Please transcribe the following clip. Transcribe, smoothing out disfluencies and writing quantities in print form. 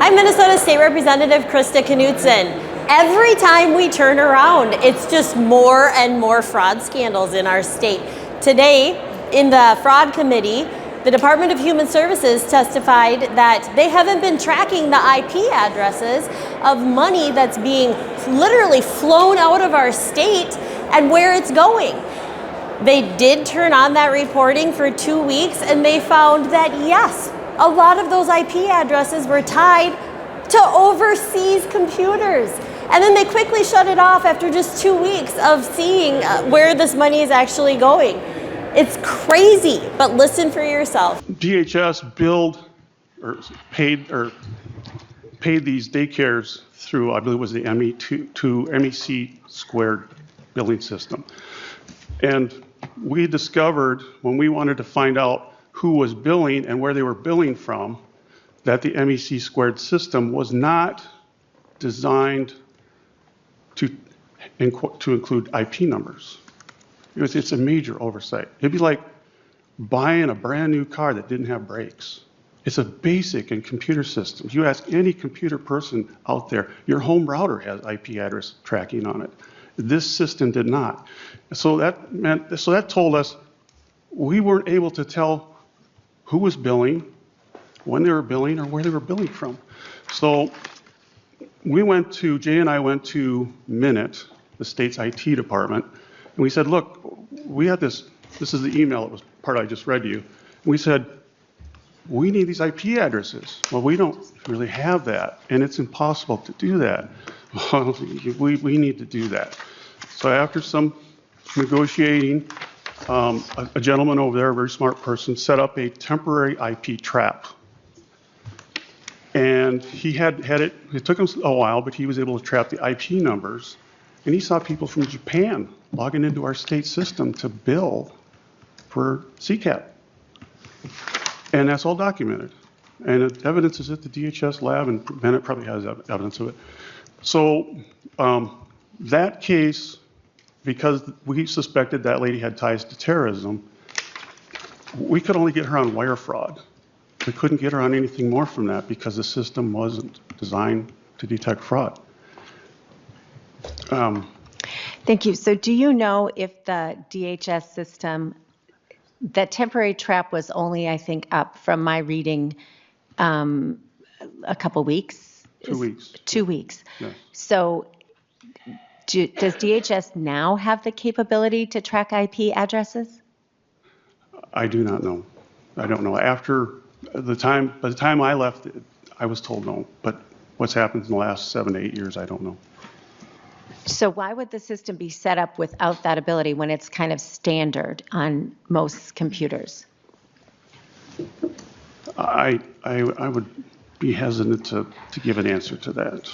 I'm Minnesota State Representative Krista Knutson. Every time we turn around, it's just more and more fraud scandals in our state. Today, in the fraud committee, the Department of Human Services testified that they haven't been tracking the IP addresses of money that's being literally flown out of our state and where it's going. They did turn on that reporting for 2 weeks, and they found that yes, a lot of those IP addresses were tied to overseas computers. And then they quickly shut it off after just 2 weeks of seeing where this money is actually going. It's crazy, but listen for yourself. DHS billed or paid these daycares through, I believe it was the MEC squared billing system. And we discovered when we wanted to find out who was billing and where they were billing from, that the MEC squared system was not designed to include IP numbers. It's a major oversight. It'd be like buying a brand new car that didn't have brakes. It's a basic in computer systems. You ask any computer person out there, your home router has IP address tracking on it. This system did not. So that told us we weren't able to tell who was billing, when they were billing, or where they were billing from. So Jay and I went to Minute, the state's IT department, and we said, look, we had this is the email, it was part I just read to you. And we said, we need these IP addresses. Well, we don't really have that, and it's impossible to do that. Well, we need to do that. So after some negotiating, a gentleman over there, a very smart person, set up a temporary IP trap. And he had it took him a while, but he was able to trap the IP numbers. And he saw people from Japan logging into our state system to bill for CCAT. And that's all documented. And the evidence is at the DHS lab, and Bennett probably has evidence of it. So that case, because we suspected that lady had ties to terrorism, we could only get her on wire fraud. We couldn't get her on anything more from that because the system wasn't designed to detect fraud. Thank you. So do you know if the DHS system, that temporary trap was only, I think, up from my reading a couple weeks? 2 weeks. 2 weeks. Yes. So does DHS now have the capability to track IP addresses? I do not know. I don't know. By the time I left, I was told no. But what's happened in the last 7 to 8 years, I don't know. So why would the system be set up without that ability when it's kind of standard on most computers? I would be hesitant to give an answer to that.